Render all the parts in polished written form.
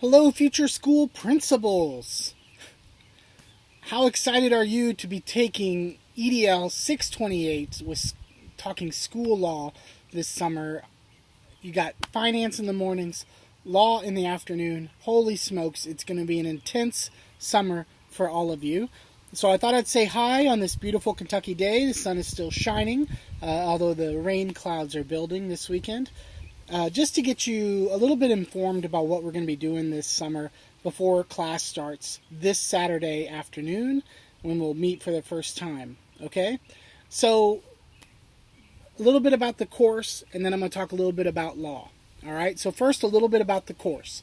Hello, future school principals. How excited are you to be taking EDL 628 with talking school law this summer? You got finance in the mornings, law in the afternoon. Holy smokes, it's going to be an intense summer for all of you. So I thought I'd say hi on this beautiful Kentucky day. The sun is still shining, although the rain clouds are building this weekend. Just to get you a little bit informed about what we're going to be doing this summer before class starts this Saturday afternoon when we'll meet for the first time. Okay? So, a little bit about the course, and then I'm going to talk a little bit about law. All right? So first, a little bit about the course.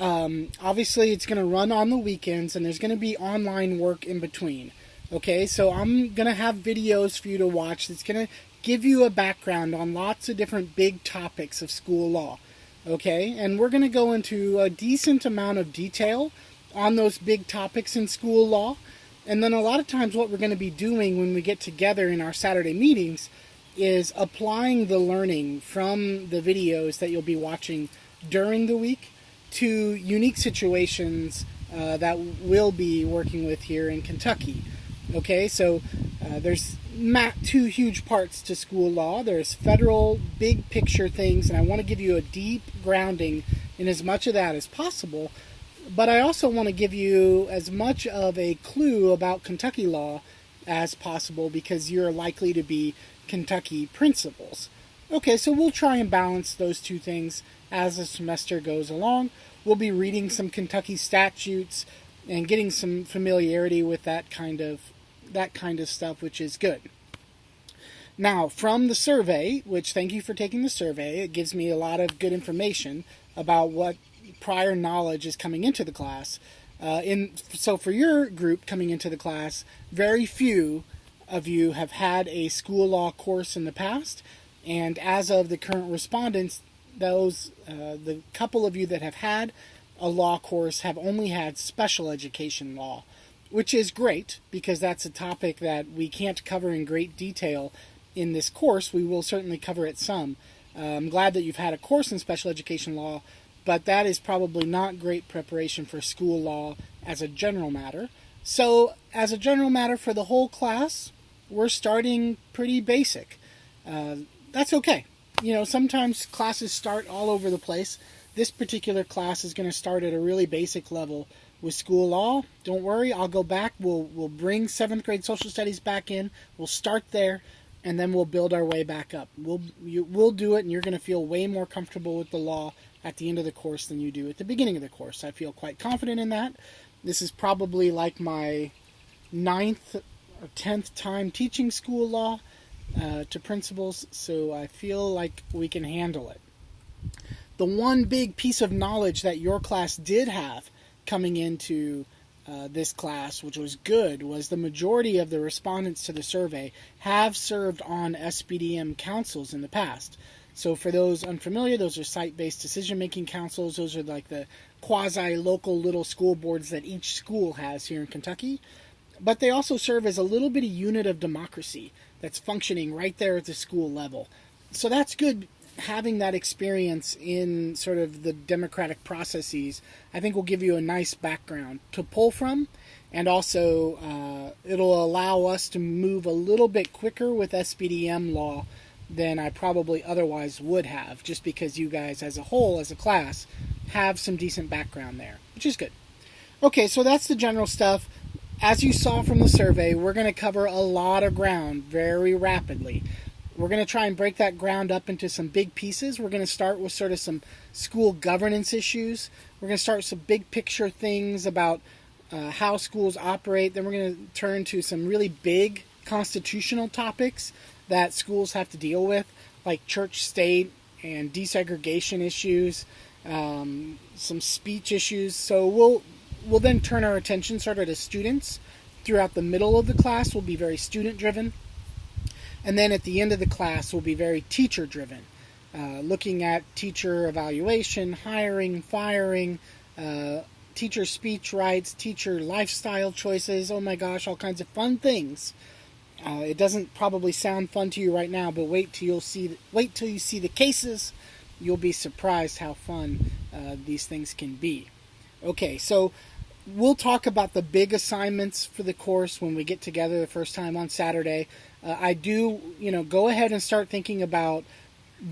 Obviously, it's going to run on the weekends, and there's going to be online work in between. Okay? So I'm going to have videos for you to watch that's going to give you a background on lots of different big topics of school law. Okay? And we're going to go into a decent amount of detail on those big topics in school law. And then a lot of times what we're going to be doing when we get together in our Saturday meetings is applying the learning from the videos that you'll be watching during the week to unique situations that we'll be working with here in Kentucky. Okay, so there's two huge parts to school law. There's federal big picture things, and I want to give you a deep grounding in as much of that as possible. But I also want to give you as much of a clue about Kentucky law as possible because you're likely to be Kentucky principals. Okay, so we'll try and balance those two things as the semester goes along. We'll be reading some Kentucky statutes and getting some familiarity with that kind of stuff, which is good. Now, from the survey, which thank you for taking the survey, it gives me a lot of good information about what prior knowledge is coming into the class. So for your group coming into the class, very few of you have had a school law course in the past, and as of the current respondents, the couple of you that have had a law course have only had special education law, which is great because that's a topic that we can't cover in great detail in this course. We will certainly cover it some. I'm glad that you've had a course in special education law, but that is probably not great preparation for school law as a general matter. So, as a general matter for the whole class, we're starting pretty basic. That's okay. You know, sometimes classes start all over the place. This particular class is going to start at a really basic level with school law. Don't worry, I'll go back. We'll bring 7th grade social studies back in. We'll start there, and then we'll build our way back up. We'll do it, and you're going to feel way more comfortable with the law at the end of the course than you do at the beginning of the course. I feel quite confident in that. This is probably like my 9th or 10th time teaching school law to principals, so I feel like we can handle it. The one big piece of knowledge that your class did have coming into this class, which was good, was the majority of the respondents to the survey have served on SBDM councils in the past. So for those unfamiliar, those are site-based decision-making councils. Those are like the quasi-local little school boards that each school has here in Kentucky. But they also serve as a little bitty unit of democracy that's functioning right there at the school level. So that's good, having that experience in sort of the democratic processes. I think will give you a nice background to pull from, and also it'll allow us to move a little bit quicker with SBDM law than I probably otherwise would have, just because you guys as a whole, as a class, have some decent background there, which is good. Okay, so that's the general stuff. As you saw from the survey, we're going to cover a lot of ground very rapidly. We're going to try and break that ground up into some big pieces. We're going to start with sort of some school governance issues. We're going to start with some big picture things about how schools operate. Then we're going to turn to some really big constitutional topics that schools have to deal with, like church, state, and desegregation issues, some speech issues. So we'll then turn our attention sort of to students. Throughout the middle of the class, we'll be very student-driven. And then at the end of the class, we'll be very teacher-driven, looking at teacher evaluation, hiring, firing, teacher speech rights, teacher lifestyle choices. Oh my gosh, all kinds of fun things. It doesn't probably sound fun to you right now, but wait till you see the cases. You'll be surprised how fun these things can be. Okay, so we'll talk about the big assignments for the course when we get together the first time on Saturday. I do, go ahead and start thinking about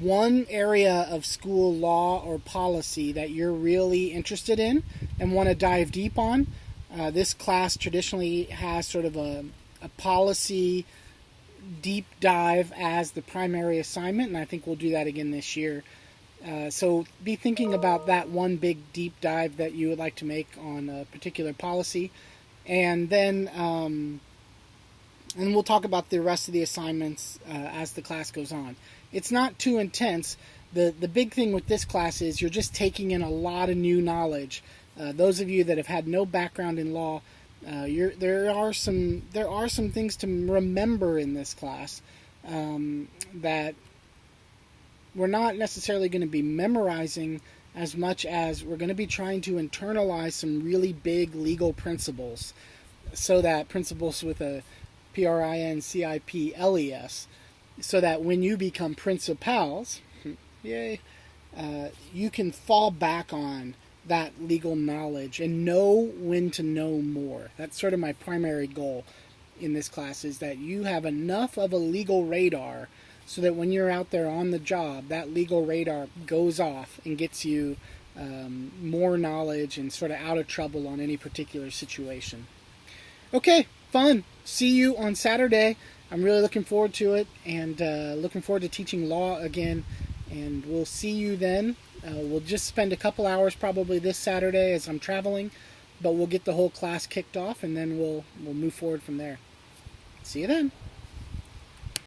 one area of school law or policy that you're really interested in and want to dive deep on. This class traditionally has sort of a policy deep dive as the primary assignment, and I think we'll do that again this year. So be thinking about that one big deep dive that you would like to make on a particular policy, and then we'll talk about the rest of the assignments as the class goes on. It's not too intense. The big thing with this class is you're just taking in a lot of new knowledge. Those of you that have had no background in law, there are some things to remember in this class that we're not necessarily going to be memorizing as much as we're going to be trying to internalize some really big legal principles. So that principles with a Principles, so that when you become principals, yay, you can fall back on that legal knowledge and know when to know more. That's sort of my primary goal in this class, is that you have enough of a legal radar so that when you're out there on the job, that legal radar goes off and gets you more knowledge and sort of out of trouble on any particular situation. Okay, fun. See you on Saturday. I'm really looking forward to it, and looking forward to teaching law again. And we'll see you then. We'll just spend a couple hours probably this Saturday as I'm traveling, but we'll get the whole class kicked off, and then we'll move forward from there. See you then.